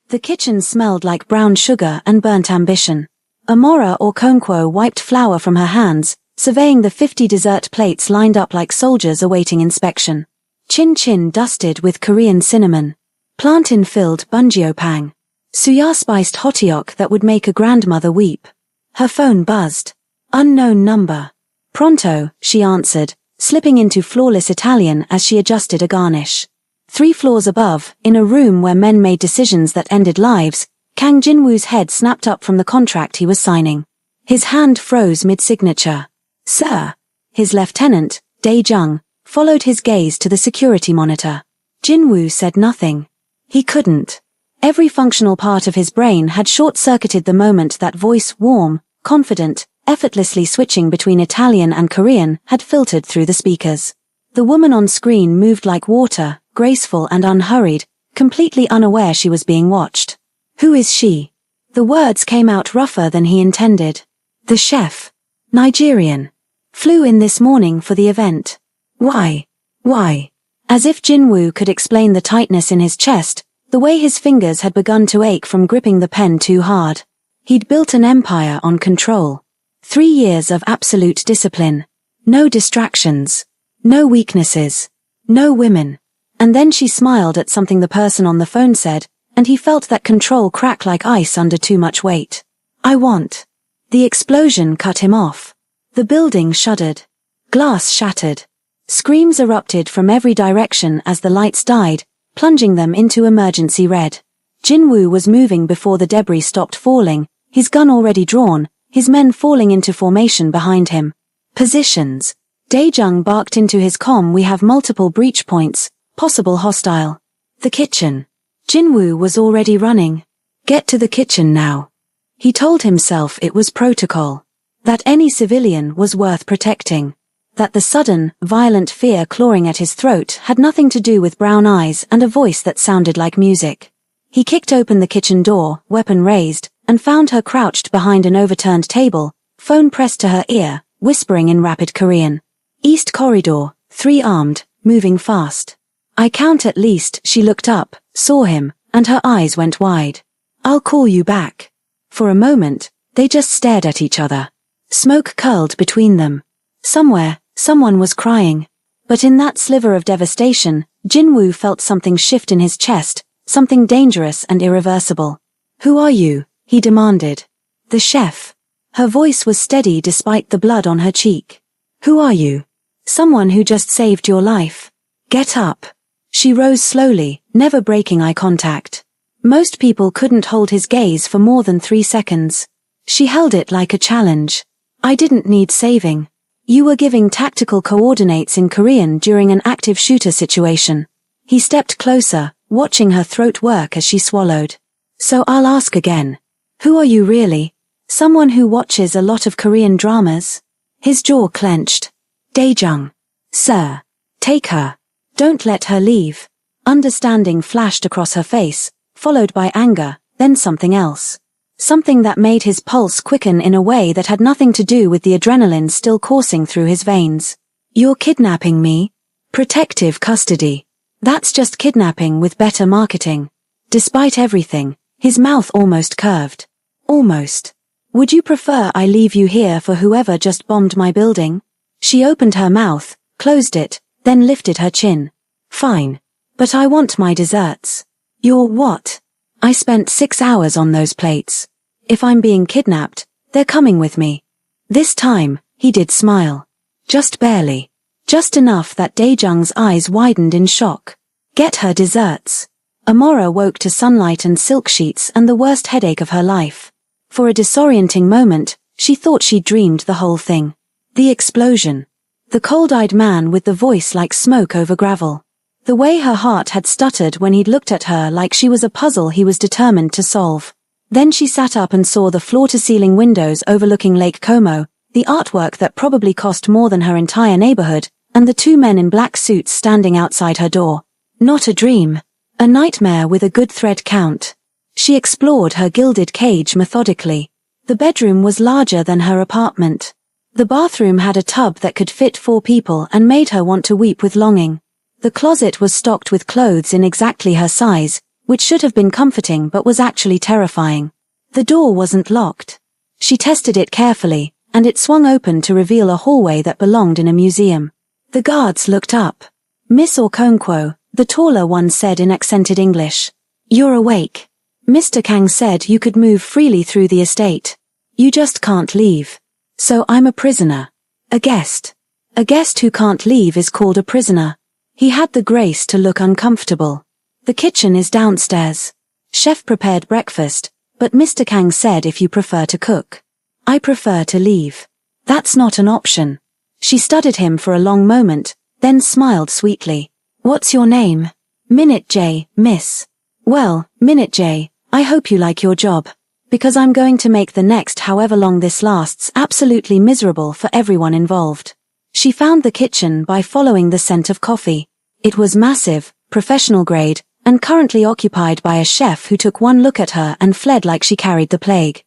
The kitchen smelled like brown sugar and burnt ambition. Amora Okonkwo wiped flour from her hands, surveying the 50 dessert plates lined up like soldiers awaiting inspection. Chin Chin dusted with Korean cinnamon. Plantain-filled bungeopang. Suya-spiced hotteok that would make a grandmother weep. Her phone buzzed. Unknown number. Pronto, she answered, slipping into flawless Italian as she adjusted a garnish. 3 floors above, in a room where men made decisions that ended lives, Kang Jinwoo's head snapped up from the contract he was signing. His hand froze mid-signature. Sir. His lieutenant, Dae Jung, followed his gaze to the security monitor. Jinwoo said nothing. He couldn't. Every functional part of his brain had short-circuited the moment that voice, warm, confident, effortlessly switching between Italian and Korean, had filtered through the speakers. The woman on screen moved like water, graceful and unhurried, completely unaware she was being watched. Who is she? The words came out rougher than he intended. The chef. Nigerian. Flew in this morning for the event. Why? Why? As if Jinwoo could explain the tightness in his chest, the way his fingers had begun to ache from gripping the pen too hard. He'd built an empire on control. 3 years of absolute discipline. No distractions. No weaknesses. No women. And then she smiled at something the person on the phone said, and he felt that control crack like ice under too much weight. I want. The explosion cut him off. The building shuddered. Glass shattered. Screams erupted from every direction as the lights died, plunging them into emergency red. Jinwoo was moving before the debris stopped falling, his gun already drawn, his men falling into formation behind him. Positions. Daejung barked into his comm, we have multiple breach points, possible hostile. The kitchen. Jinwoo was already running. Get to the kitchen now. He told himself it was protocol. That any civilian was worth protecting. That the sudden, violent fear clawing at his throat had nothing to do with brown eyes and a voice that sounded like music. He kicked open the kitchen door, weapon raised, and found her crouched behind an overturned table, phone pressed to her ear, whispering in rapid Korean. East corridor, 3 armed, moving fast. I count at least. She looked up, saw him, and her eyes went wide. I'll call you back. For a moment, they just stared at each other. Smoke curled between them. Somewhere, someone was crying. But in that sliver of devastation, Jinwoo felt something shift in his chest, something dangerous and irreversible. Who are you? He demanded. The chef. Her voice was steady despite the blood on her cheek. Who are you? Someone who just saved your life. Get up. She rose slowly, never breaking eye contact. Most people couldn't hold his gaze for more than 3 seconds. She held it like a challenge. I didn't need saving. You were giving tactical coordinates in Korean during an active shooter situation. He stepped closer, watching her throat work as she swallowed. So I'll ask again. Who are you really? Someone who watches a lot of Korean dramas? His jaw clenched. Daejung. Sir. Take her. Don't let her leave. Understanding flashed across her face, followed by anger, then something else. Something that made his pulse quicken in a way that had nothing to do with the adrenaline still coursing through his veins. You're kidnapping me? Protective custody. That's just kidnapping with better marketing. Despite everything, his mouth almost curved. Almost. Would you prefer I leave you here for whoever just bombed my building? She opened her mouth, closed it, then lifted her chin. Fine. But I want my desserts. Your what? I spent 6 hours on those plates. If I'm being kidnapped, they're coming with me. This time, he did smile. Just barely. Just enough that Daejung's eyes widened in shock. Get her desserts. Amora woke to sunlight and silk sheets and the worst headache of her life. For a disorienting moment, she thought she'd dreamed the whole thing. The explosion. The cold-eyed man with the voice like smoke over gravel. The way her heart had stuttered when he'd looked at her like she was a puzzle he was determined to solve. Then she sat up and saw the floor-to-ceiling windows overlooking Lake Como, the artwork that probably cost more than her entire neighborhood, and the 2 men in black suits standing outside her door. Not a dream. A nightmare with a good thread count. She explored her gilded cage methodically. The bedroom was larger than her apartment. The bathroom had a tub that could fit 4 people and made her want to weep with longing. The closet was stocked with clothes in exactly her size, which should have been comforting but was actually terrifying. The door wasn't locked. She tested it carefully, and it swung open to reveal a hallway that belonged in a museum. The guards looked up. Miss Okonkwo, the taller one said in accented English. You're awake. Mr. Kang said you could move freely through the estate. You just can't leave. So I'm a prisoner. A guest. A guest who can't leave is called a prisoner. He had the grace to look uncomfortable. The kitchen is downstairs. Chef prepared breakfast, but Mr. Kang said if you prefer to cook. I prefer to leave. That's not an option. She studied him for a long moment, then smiled sweetly. What's your name? Minute J, miss. Well, Minute J, I hope you like your job. Because I'm going to make the next however long this lasts absolutely miserable for everyone involved. She found the kitchen by following the scent of coffee. It was massive, professional grade, and currently occupied by a chef who took one look at her and fled like she carried the plague.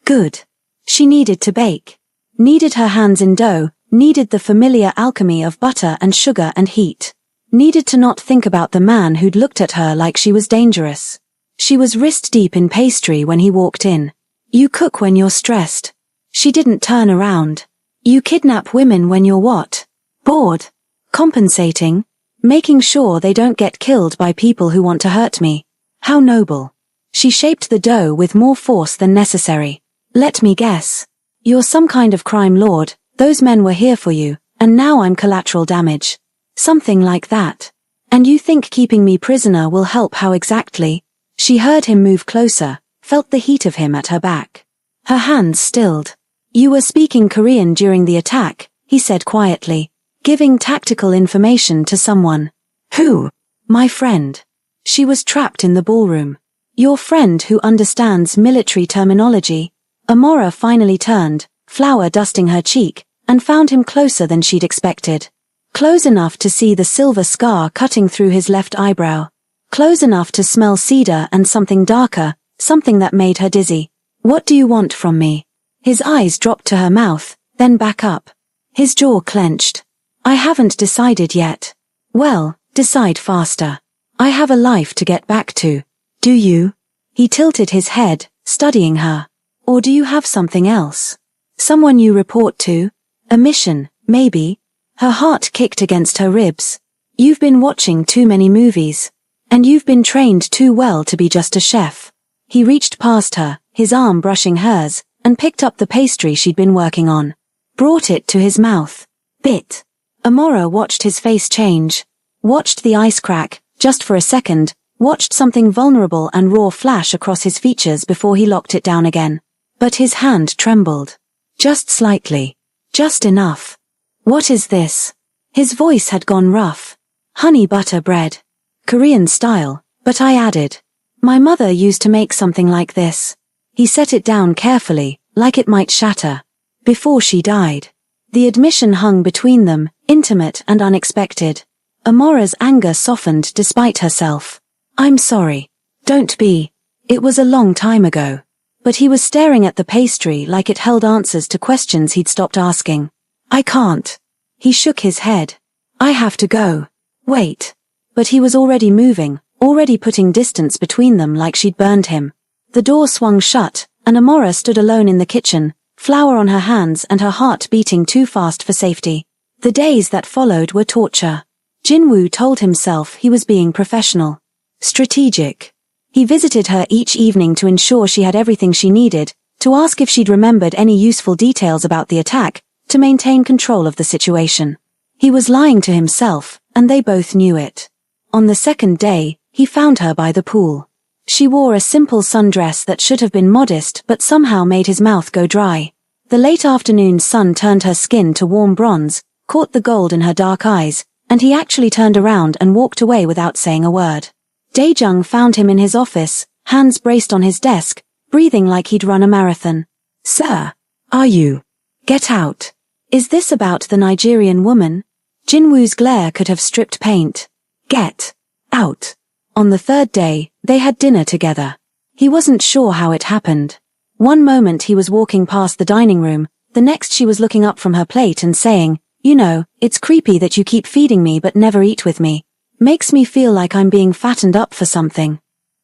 Good. She needed to bake. Needed her hands in dough, needed the familiar alchemy of butter and sugar and heat. Needed to not think about the man who'd looked at her like she was dangerous. She was wrist-deep in pastry when he walked in. You cook when you're stressed. She didn't turn around. You kidnap women when you're what? Bored. Compensating. Making sure they don't get killed by people who want to hurt me. How noble. She shaped the dough with more force than necessary. Let me guess. You're some kind of crime lord, those men were here for you, and now I'm collateral damage. Something like that. And you think keeping me prisoner will help? How exactly? She heard him move closer, felt the heat of him at her back. Her hands stilled. You were speaking Korean during the attack, he said quietly, giving tactical information to someone. Who? My friend. She was trapped in the ballroom. Your friend who understands military terminology. Amora finally turned, flour dusting her cheek, and found him closer than she'd expected. Close enough to see the silver scar cutting through his left eyebrow. Close enough to smell cedar and something darker, something that made her dizzy. What do you want from me? His eyes dropped to her mouth, then back up. His jaw clenched. I haven't decided yet. Well, decide faster. I have a life to get back to. Do you? He tilted his head, studying her. Or do you have something else? Someone you report to? A mission, maybe? Her heart kicked against her ribs. You've been watching too many movies. And you've been trained too well to be just a chef. He reached past her, his arm brushing hers, and picked up the pastry she'd been working on. Brought it to his mouth. Bit. Amora watched his face change. Watched the ice crack, just for a second, watched something vulnerable and raw flash across his features before he locked it down again. But his hand trembled. Just slightly. Just enough. What is this? His voice had gone rough. Honey butter bread. Korean style, but I added. My mother used to make something like this. He set it down carefully, like it might shatter. Before she died. The admission hung between them, intimate and unexpected. Amora's anger softened despite herself. I'm sorry. Don't be. It was a long time ago. But he was staring at the pastry like it held answers to questions he'd stopped asking. I can't. He shook his head. I have to go. Wait. But he was already moving, already putting distance between them like she'd burned him. The door swung shut, and Amora stood alone in the kitchen, flour on her hands and her heart beating too fast for safety. The days that followed were torture. Jinwoo told himself he was being professional. Strategic. He visited her each evening to ensure she had everything she needed, to ask if she'd remembered any useful details about the attack, to maintain control of the situation. He was lying to himself, and they both knew it. On the second day, he found her by the pool. She wore a simple sundress that should have been modest but somehow made his mouth go dry. The late afternoon sun turned her skin to warm bronze, caught the gold in her dark eyes, and he actually turned around and walked away without saying a word. Daejung found him in his office, hands braced on his desk, breathing like he'd run a marathon. Sir, are you? Get out. Is this about the Nigerian woman? Jinwoo's glare could have stripped paint. Get out. On the third day, they had dinner together. He wasn't sure how it happened. One moment he was walking past the dining room, the next she was looking up from her plate and saying, You know, it's creepy that you keep feeding me but never eat with me. Makes me feel like I'm being fattened up for something.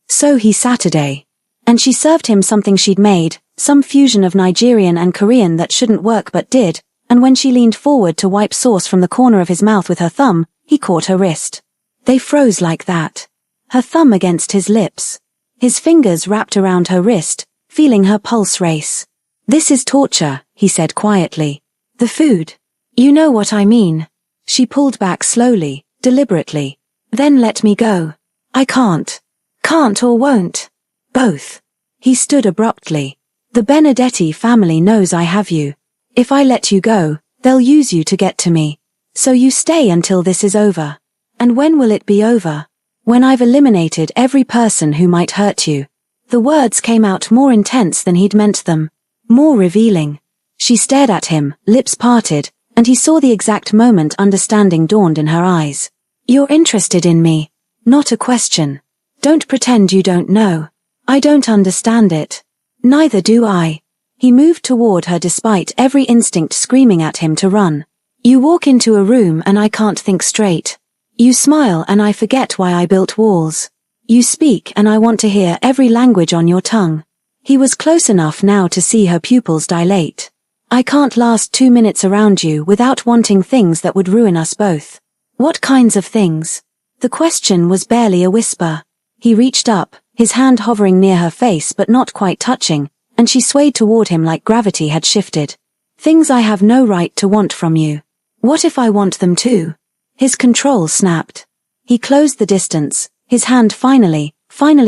So he Saturday. And she served him something she'd made, some fusion of Nigerian and Korean that shouldn't work but did, and when she leaned forward to wipe sauce from the corner of his mouth with her thumb, he caught her wrist. They froze like that. Her thumb against his lips. His fingers wrapped around her wrist, feeling her pulse race. This is torture, he said quietly. The food. You know what I mean. She pulled back slowly, deliberately. Then let me go. I can't. Can't or won't. Both. He stood abruptly. The Benedetti family knows I have you. If I let you go, they'll use you to get to me. So you stay until this is over. And when will it be over? When I've eliminated every person who might hurt you. The words came out more intense than he'd meant them. More revealing. She stared at him, lips parted, and he saw the exact moment understanding dawned in her eyes. You're interested in me. Not a question. Don't pretend you don't know. I don't understand it. Neither do I. He moved toward her despite every instinct screaming at him to run. You walk into a room and I can't think straight. You smile and I forget why I built walls. You speak and I want to hear every language on your tongue. He was close enough now to see her pupils dilate. I can't last 2 minutes around you without wanting things that would ruin us both. What kinds of things? The question was barely a whisper. He reached up, his hand hovering near her face but not quite touching, and she swayed toward him like gravity had shifted. Things I have no right to want from you. What if I want them too? His control snapped. He closed the distance, his hand finally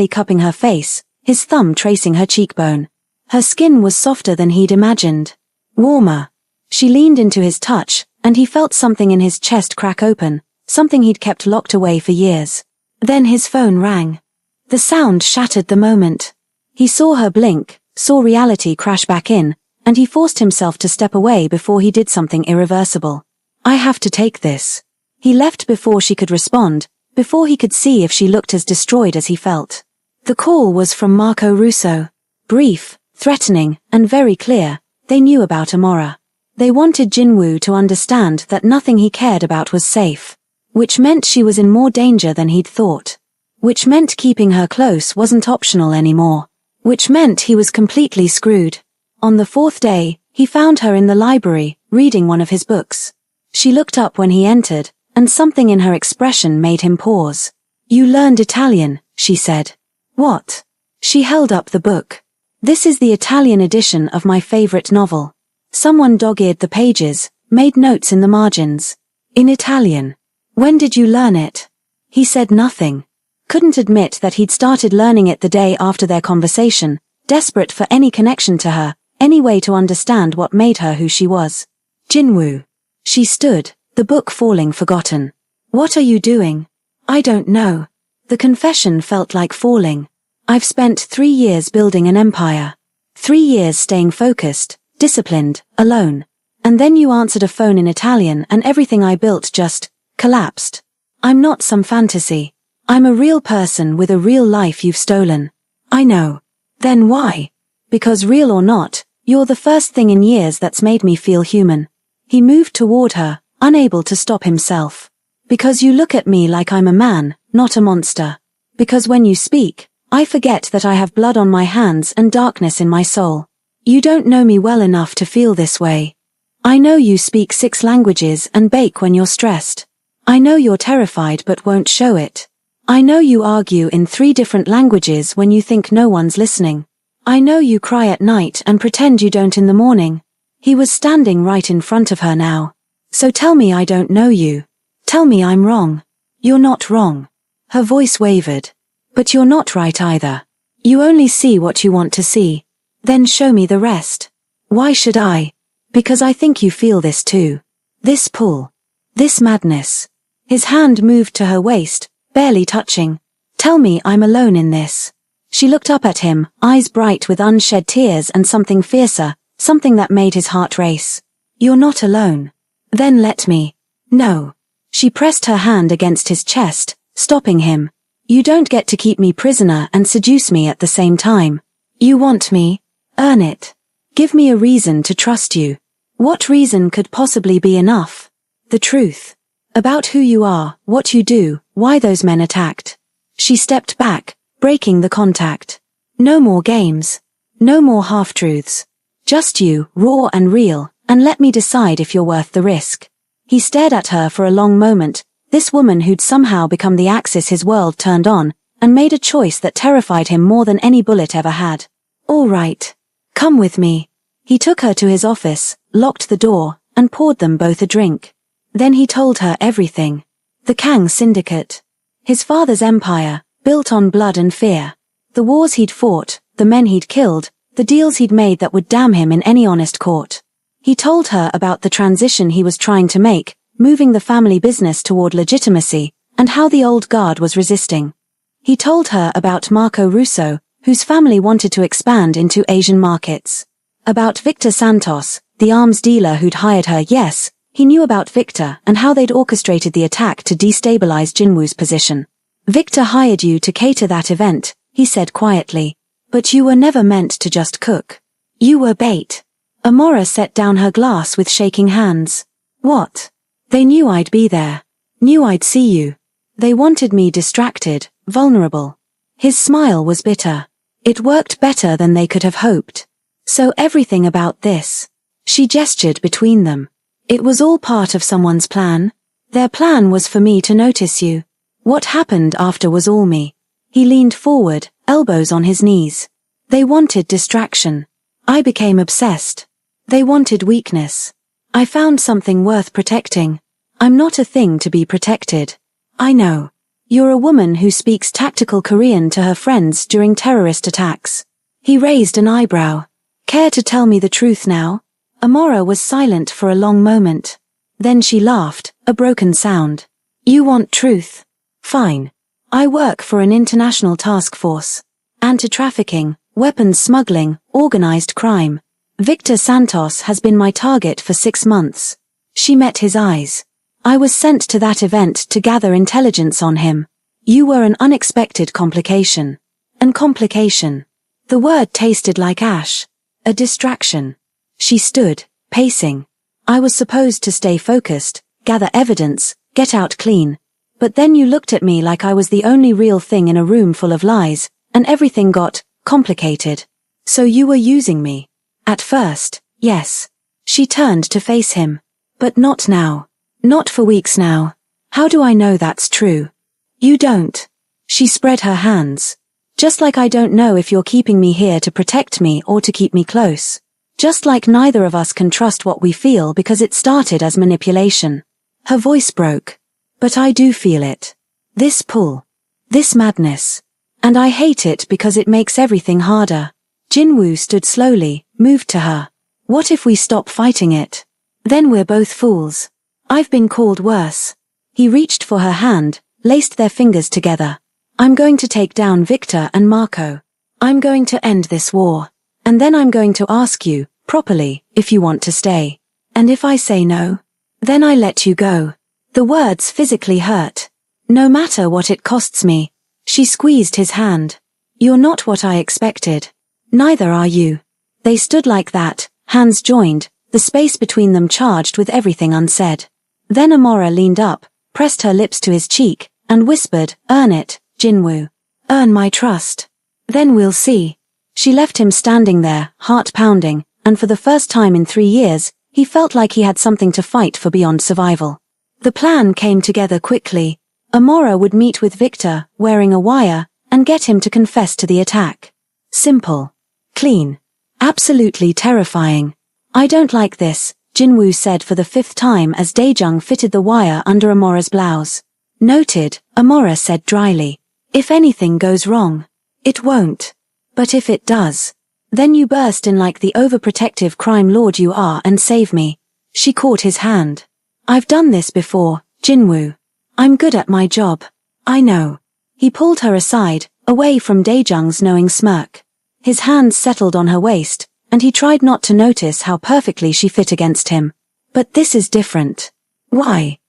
cupping her face, his thumb tracing her cheekbone. Her skin was softer than he'd imagined. Warmer. She leaned into his touch, and he felt something in his chest crack open, something he'd kept locked away for years. Then his phone rang. The sound shattered the moment. He saw her blink, saw reality crash back in, and he forced himself to step away before he did something irreversible. I have to take this. He left before she could respond, before he could see if she looked as destroyed as he felt. The call was from Marco Russo. Brief, threatening, and very clear. They knew about Amora. They wanted Jinwoo to understand that nothing he cared about was safe. Which meant she was in more danger than he'd thought. Which meant keeping her close wasn't optional anymore. Which meant he was completely screwed. On the 4th day, he found her in the library, reading one of his books. She looked up when he entered, and something in her expression made him pause. You learned Italian, she said. What? She held up the book. This is the Italian edition of my favorite novel. Someone dog-eared the pages, made notes in the margins. In Italian. When did you learn it? He said nothing. Couldn't admit that he'd started learning it the day after their conversation, desperate for any connection to her, any way to understand what made her who she was. Jinwoo. She stood, the book falling forgotten. What are you doing? I don't know. The confession felt like falling. I've spent 3 years building an empire. 3 years staying focused, disciplined, alone. And then you answered a phone in Italian and everything I built just collapsed. I'm not some fantasy. I'm a real person with a real life you've stolen. I know. Then why? Because real or not, you're the first thing in years that's made me feel human. He moved toward her, unable to stop himself. Because you look at me like I'm a man, not a monster. Because when you speak, I forget that I have blood on my hands and darkness in my soul. You don't know me well enough to feel this way. I know you speak 6 languages and bake when you're stressed. I know you're terrified but won't show it. I know you argue in 3 different languages when you think no one's listening. I know you cry at night and pretend you don't in the morning. He was standing right in front of her now. So tell me I don't know you. Tell me I'm wrong. You're not wrong. Her voice wavered. But you're not right either. You only see what you want to see. Then show me the rest. Why should I? Because I think you feel this too. This pull. This madness. His hand moved to her waist, barely touching. Tell me I'm alone in this. She looked up at him, eyes bright with unshed tears and something fiercer, something that made his heart race. You're not alone. Then let me. No. She pressed her hand against his chest, stopping him. You don't get to keep me prisoner and seduce me at the same time. You want me? Earn it. Give me a reason to trust you. What reason could possibly be enough? The truth. About who you are, what you do, why those men attacked. She stepped back, breaking the contact. No more games. No more half-truths. Just you, raw and real, and let me decide if you're worth the risk. He stared at her for a long moment, this woman who'd somehow become the axis his world turned on, and made a choice that terrified him more than any bullet ever had. All right. Come with me. He took her to his office, locked the door, and poured them both a drink. Then he told her everything. The Kang Syndicate. His father's empire, built on blood and fear. The wars he'd fought, the men he'd killed, the deals he'd made that would damn him in any honest court. He told her about the transition he was trying to make, moving the family business toward legitimacy, and how the old guard was resisting. He told her about Marco Russo, whose family wanted to expand into Asian markets. About Victor Santos, the arms dealer who'd hired her. Yes, he knew about Victor and how they'd orchestrated the attack to destabilize Jinwoo's position. Victor hired you to cater that event, he said quietly. But you were never meant to just cook. You were bait. Amora set down her glass with shaking hands. What? They knew I'd be there. Knew I'd see you. They wanted me distracted, vulnerable. His smile was bitter. It worked better than they could have hoped. So everything about this. She gestured between them. It was all part of someone's plan. Their plan was for me to notice you. What happened after was all me. He leaned forward, elbows on his knees. They wanted distraction. I became obsessed. They wanted weakness. I found something worth protecting. I'm not a thing to be protected. I know. You're a woman who speaks tactical Korean to her friends during terrorist attacks. He raised an eyebrow. Care to tell me the truth now? Amora was silent for a long moment. Then she laughed, a broken sound. You want truth? Fine. I work for an international task force. Anti-trafficking, weapons smuggling, organized crime. Victor Santos has been my target for 6 months. She met his eyes. I was sent to that event to gather intelligence on him. You were an unexpected complication. An complication. The word tasted like ash. A distraction. She stood, pacing. I was supposed to stay focused, gather evidence, get out clean. But then you looked at me like I was the only real thing in a room full of lies, and everything got complicated. So you were using me. At first, yes. She turned to face him. But not now. Not for weeks now. How do I know that's true? You don't. She spread her hands. Just like I don't know if you're keeping me here to protect me or to keep me close. Just like neither of us can trust what we feel because it started as manipulation. Her voice broke. But I do feel it. This pull. This madness. And I hate it because it makes everything harder. Jinwoo stood slowly, moved to her. What if we stop fighting it? Then we're both fools. I've been called worse. He reached for her hand, laced their fingers together. I'm going to take down Victor and Marco. I'm going to end this war. And then I'm going to ask you, properly, if you want to stay. And if I say no, then I let you go. The words physically hurt. No matter what it costs me. She squeezed his hand. You're not what I expected. Neither are you. They stood like that, hands joined, the space between them charged with everything unsaid. Then Amora leaned up, pressed her lips to his cheek, and whispered, Earn it, Jinwoo. Earn my trust. Then we'll see. She left him standing there, heart pounding, and for the first time in 3 years, he felt like he had something to fight for beyond survival. The plan came together quickly. Amora would meet with Victor, wearing a wire, and get him to confess to the attack. Simple. Clean. Absolutely terrifying. I don't like this, Jinwoo said for the 5th time as Daejung fitted the wire under Amora's blouse. Noted, Amora said dryly. If anything goes wrong. It won't. But if it does. Then you burst in like the overprotective crime lord you are and save me. She caught his hand. I've done this before, Jinwoo. I'm good at my job. I know. He pulled her aside, away from Daejung's knowing smirk. His hands settled on her waist, and he tried not to notice how perfectly she fit against him. But this is different. Why?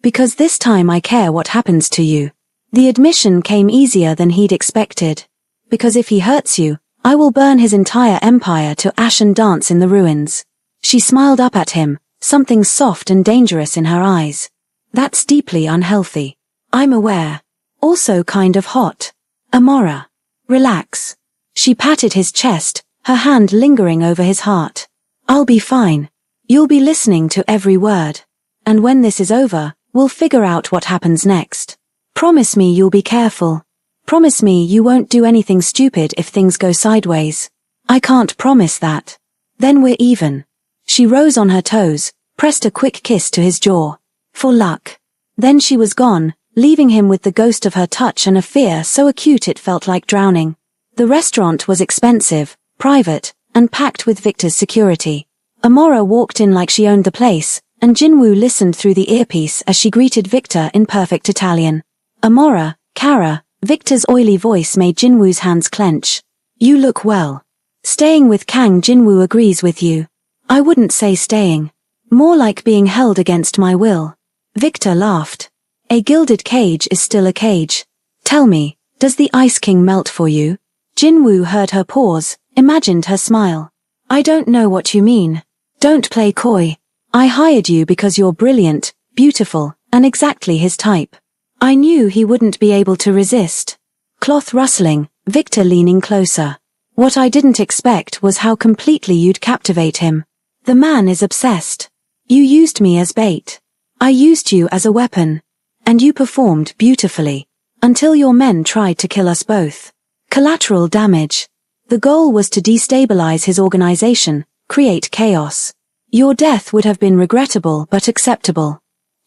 Because this time I care what happens to you. The admission came easier than he'd expected. Because if he hurts you, I will burn his entire empire to ash and dance in the ruins. She smiled up at him, something soft and dangerous in her eyes. That's deeply unhealthy. I'm aware. Also kind of hot. Amora. Relax. She patted his chest, her hand lingering over his heart. I'll be fine. You'll be listening to every word. And when this is over, we'll figure out what happens next. Promise me you'll be careful. Promise me you won't do anything stupid if things go sideways. I can't promise that. Then we're even. She rose on her toes, pressed a quick kiss to his jaw. For luck. Then she was gone, leaving him with the ghost of her touch and a fear so acute it felt like drowning. The restaurant was expensive, private, and packed with Victor's security. Amora walked in like she owned the place, and Jinwoo listened through the earpiece as she greeted Victor in perfect Italian. Amora, cara, Victor's oily voice made Jinwoo's hands clench. You look well. Staying with Kang. Jinwoo agrees with you. I wouldn't say staying. More like being held against my will. Victor laughed. A gilded cage is still a cage. Tell me, does the Ice King melt for you? Jinwoo heard her pause, imagined her smile. I don't know what you mean. Don't play coy. I hired you because you're brilliant, beautiful, and exactly his type. I knew he wouldn't be able to resist. Cloth rustling, Victor leaning closer. What I didn't expect was how completely you'd captivate him. The man is obsessed. You used me as bait. I used you as a weapon. And you performed beautifully. Until your men tried to kill us both. Collateral damage. The goal was to destabilize his organization, create chaos. Your death would have been regrettable but acceptable.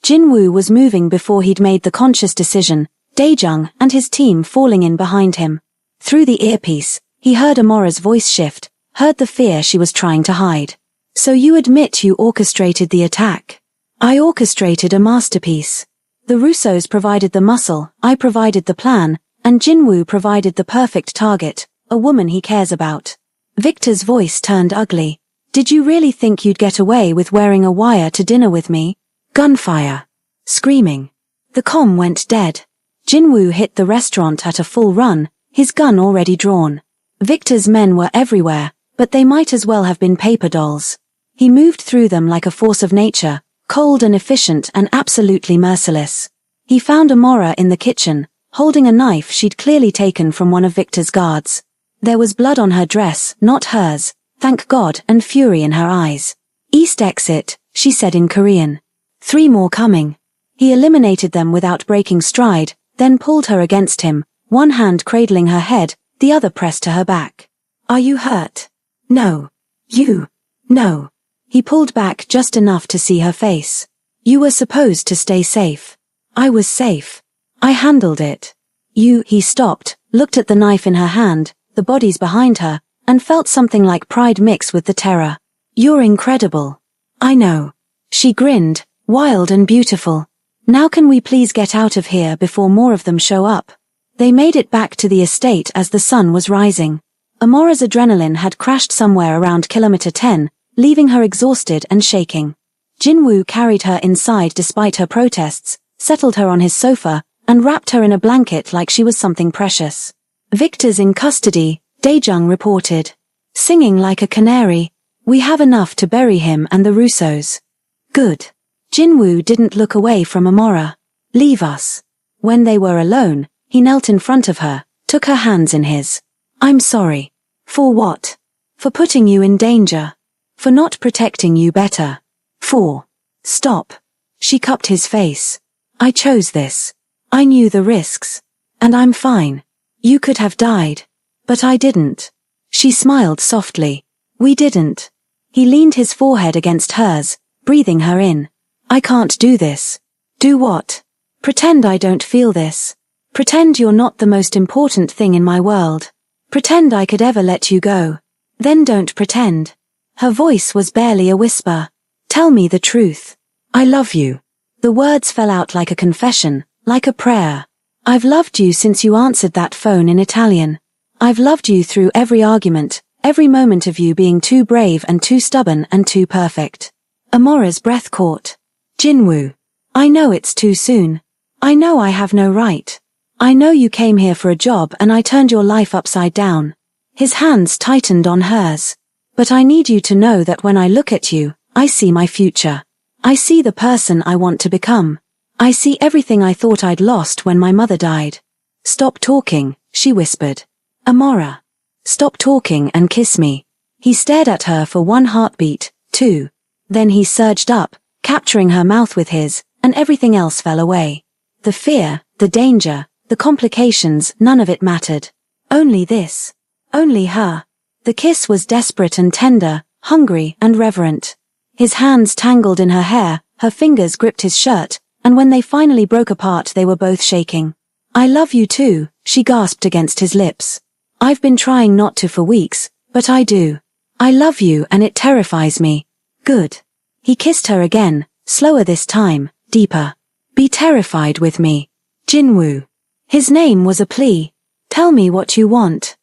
Jinwoo was moving before he'd made the conscious decision, Daejung and his team falling in behind him. Through the earpiece, he heard Amora's voice shift, heard the fear she was trying to hide. So you admit you orchestrated the attack? I orchestrated a masterpiece. The Russos provided the muscle, I provided the plan, and Jinwoo provided the perfect target, a woman he cares about. Victor's voice turned ugly. Did you really think you'd get away with wearing a wire to dinner with me? Gunfire. Screaming. The comm went dead. Jinwoo hit the restaurant at a full run, his gun already drawn. Victor's men were everywhere, but they might as well have been paper dolls. He moved through them like a force of nature, cold and efficient and absolutely merciless. He found Amora in the kitchen, holding a knife she'd clearly taken from one of Victor's guards. There was blood on her dress, not hers, thank God, and fury in her eyes. East exit, she said in Korean. 3 more coming. He eliminated them without breaking stride, then pulled her against him, one hand cradling her head, the other pressed to her back. Are you hurt? No. You. No. He pulled back just enough to see her face. You were supposed to stay safe. I was safe. I handled it. He stopped, looked at the knife in her hand, the bodies behind her, and felt something like pride mix with the terror. You're incredible. I know. She grinned, wild and beautiful. Now can we please get out of here before more of them show up? They made it back to the estate as the sun was rising. Amora's adrenaline had crashed somewhere around kilometer 10, leaving her exhausted and shaking. Jinwoo carried her inside despite her protests, settled her on his sofa, and wrapped her in a blanket like she was something precious. Victor's in custody, Daejung reported. Singing like a canary. We have enough to bury him and the Russos. Good. Jinwoo didn't look away from Amora. Leave us. When they were alone, he knelt in front of her, took her hands in his. I'm sorry. For what? For putting you in danger. For not protecting you better. For. Stop. She cupped his face. I chose this. I knew the risks. And I'm fine. You could have died. But I didn't. She smiled softly. We didn't. He leaned his forehead against hers, breathing her in. I can't do this. Do what? Pretend I don't feel this. Pretend you're not the most important thing in my world. Pretend I could ever let you go. Then don't pretend. Her voice was barely a whisper. Tell me the truth. I love you. The words fell out like a confession, like a prayer. I've loved you since you answered that phone in Italian. I've loved you through every argument, every moment of you being too brave and too stubborn and too perfect. Amora's breath caught. Jinwoo. I know it's too soon. I know I have no right. I know you came here for a job and I turned your life upside down. His hands tightened on hers. But I need you to know that when I look at you, I see my future. I see the person I want to become. I see everything I thought I'd lost when my mother died. Stop talking, she whispered. Amora. Stop talking and kiss me. He stared at her for one heartbeat, two. Then he surged up, capturing her mouth with his, and everything else fell away. The fear, the danger, the complications, none of it mattered. Only this. Only her. The kiss was desperate and tender, hungry and reverent. His hands tangled in her hair, her fingers gripped his shirt, and when they finally broke apart they were both shaking. I love you too, she gasped against his lips. I've been trying not to for weeks, but I do. I love you and it terrifies me. Good. He kissed her again, slower this time, deeper. Be terrified with me. Jinwoo. His name was a plea. Tell me what you want.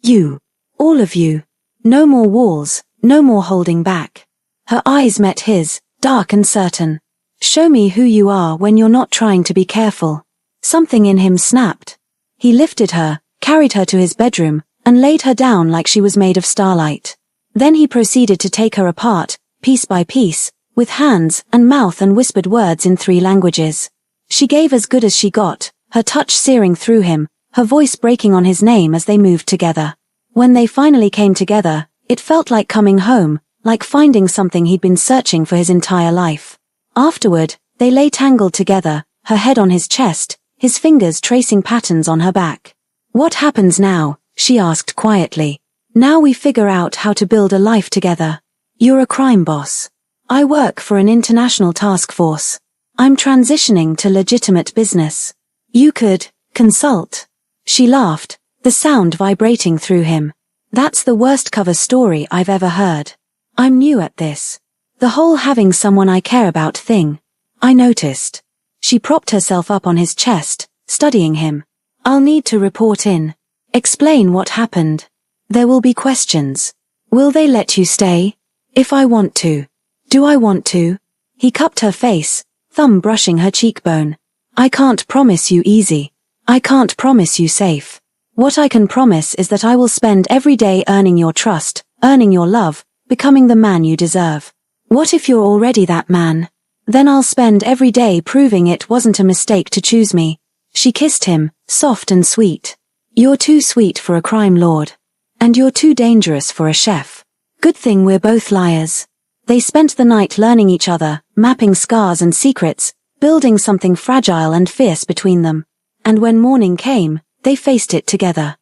You. All of you. No more walls, no more holding back. Her eyes met his, dark and certain. Show me who you are when you're not trying to be careful. Something in him snapped. He lifted her, carried her to his bedroom, and laid her down like she was made of starlight. Then he proceeded to take her apart, piece by piece, with hands and mouth, and whispered words in 3 languages. She gave as good as she got, her touch searing through him, her voice breaking on his name as they moved together. When they finally came together, it felt like coming home, like finding something he'd been searching for his entire life. Afterward, they lay tangled together, her head on his chest, his fingers tracing patterns on her back. What happens now? She asked quietly. Now we figure out how to build a life together. You're a crime boss. I work for an international task force. I'm transitioning to legitimate business. You could consult. She laughed, the sound vibrating through him. That's the worst cover story I've ever heard. I'm new at this. The whole having someone I care about thing. I noticed. She propped herself up on his chest, studying him. I'll need to report in. Explain what happened. There will be questions. Will they let you stay? If I want to. Do I want to? He cupped her face, thumb brushing her cheekbone. I can't promise you easy. I can't promise you safe. What I can promise is that I will spend every day earning your trust, earning your love, becoming the man you deserve. What if you're already that man? Then I'll spend every day proving it wasn't a mistake to choose me. She kissed him, soft and sweet. You're too sweet for a crime lord. And you're too dangerous for a chef. Good thing we're both liars. They spent the night learning each other, mapping scars and secrets, building something fragile and fierce between them. And when morning came, they faced it together.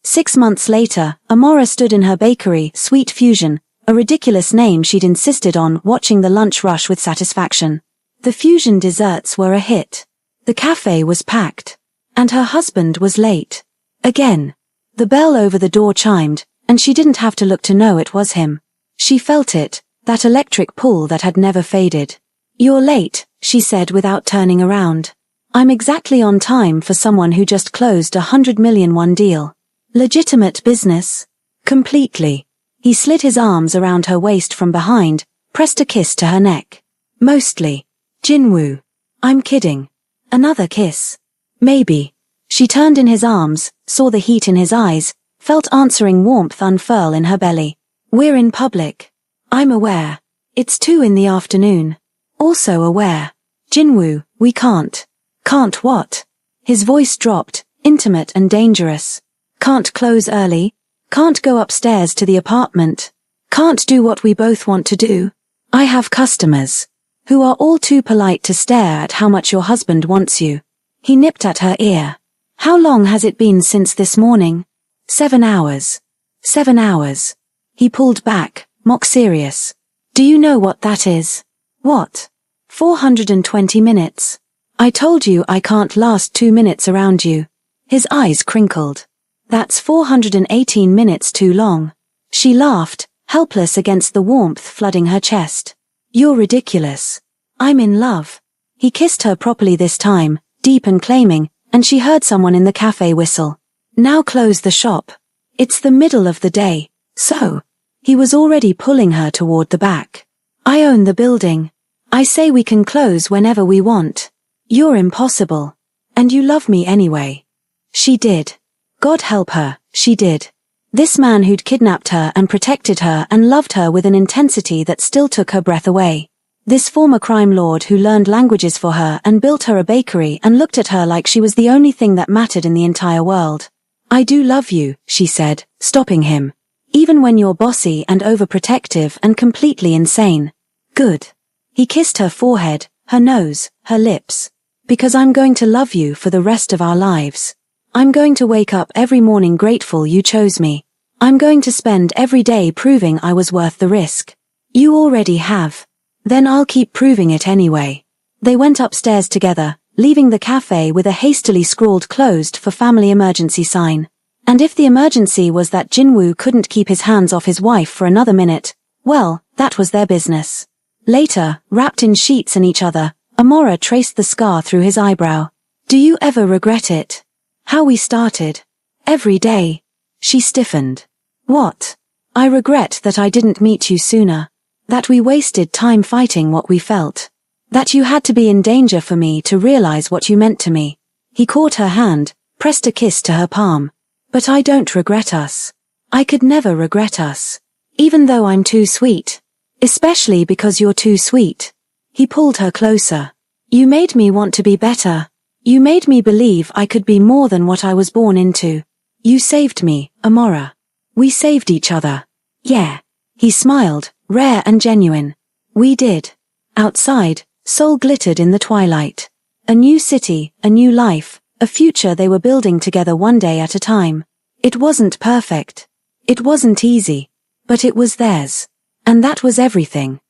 6 months later, Amora stood in her bakery, Sweet Fusion, a ridiculous name she'd insisted on, watching the lunch rush with satisfaction. The fusion desserts were a hit. The cafe was packed. And her husband was late. Again. The bell over the door chimed, and she didn't have to look to know it was him. She felt it, that electric pull that had never faded. You're late, she said without turning around. I'm exactly on time for someone who just closed a $100 million deal. Legitimate business? Completely. He slid his arms around her waist from behind, pressed a kiss to her neck. Mostly. Jinwoo. I'm kidding. Another kiss. Maybe. She turned in his arms, saw the heat in his eyes, felt answering warmth unfurl in her belly. We're in public. I'm aware. It's 2 in the afternoon. Also aware. Jinwoo, we can't. Can't what? His voice dropped, intimate and dangerous. Can't close early. Can't go upstairs to the apartment. Can't do what we both want to do. I have customers. Who are all too polite to stare at how much your husband wants you. He nipped at her ear. How long has it been since this morning? 7 hours. 7 hours. He pulled back, mock serious. Do you know what that is? What? 420 minutes. I told you I can't last 2 minutes around you. His eyes crinkled. That's 418 minutes too long. She laughed, helpless against the warmth flooding her chest. You're ridiculous. I'm in love. He kissed her properly this time, deep and claiming, and she heard someone in the cafe whistle. Now close the shop. It's the middle of the day, so. He was already pulling her toward the back. I own the building. I say we can close whenever we want. You're impossible. And you love me anyway. She did. God help her, she did. This man who'd kidnapped her and protected her and loved her with an intensity that still took her breath away. This former crime lord who learned languages for her and built her a bakery and looked at her like she was the only thing that mattered in the entire world. I do love you, she said, stopping him. Even when you're bossy and overprotective and completely insane. Good. He kissed her forehead, her nose, her lips. Because I'm going to love you for the rest of our lives. I'm going to wake up every morning grateful you chose me. I'm going to spend every day proving I was worth the risk. You already have. Then I'll keep proving it anyway. They went upstairs together, leaving the cafe with a hastily scrawled closed for family emergency sign. And if the emergency was that Jinwoo couldn't keep his hands off his wife for another minute, well, that was their business. Later, wrapped in sheets and each other, Amora traced the scar through his eyebrow. Do you ever regret it? How we started. Every day. She stiffened. What? I regret that I didn't meet you sooner. That we wasted time fighting what we felt. That you had to be in danger for me to realize what you meant to me. He caught her hand, pressed a kiss to her palm. But I don't regret us. I could never regret us. Even though I'm too sweet. Especially because you're too sweet. He pulled her closer. You made me want to be better. You made me believe I could be more than what I was born into. You saved me, Amora. We saved each other. Yeah. He smiled, rare and genuine. We did. Outside, Seoul glittered in the twilight. A new city, a new life, a future they were building together one day at a time. It wasn't perfect. It wasn't easy. But it was theirs. And that was everything.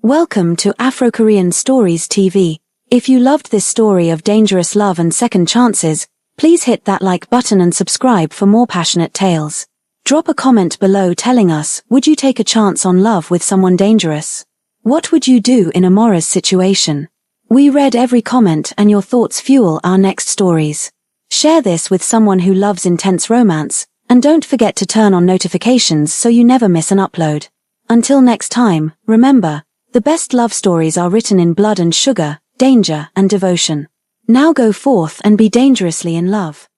Welcome to Afro-Korean Stories TV. If you loved this story of dangerous love and second chances, please hit that like button and subscribe for more passionate tales. Drop a comment below telling us, would you take a chance on love with someone dangerous? What would you do in Amora's situation? We read every comment and your thoughts fuel our next stories. Share this with someone who loves intense romance, and don't forget to turn on notifications so you never miss an upload. Until next time, remember, the best love stories are written in blood and sugar, danger and devotion. Now go forth and be dangerously in love.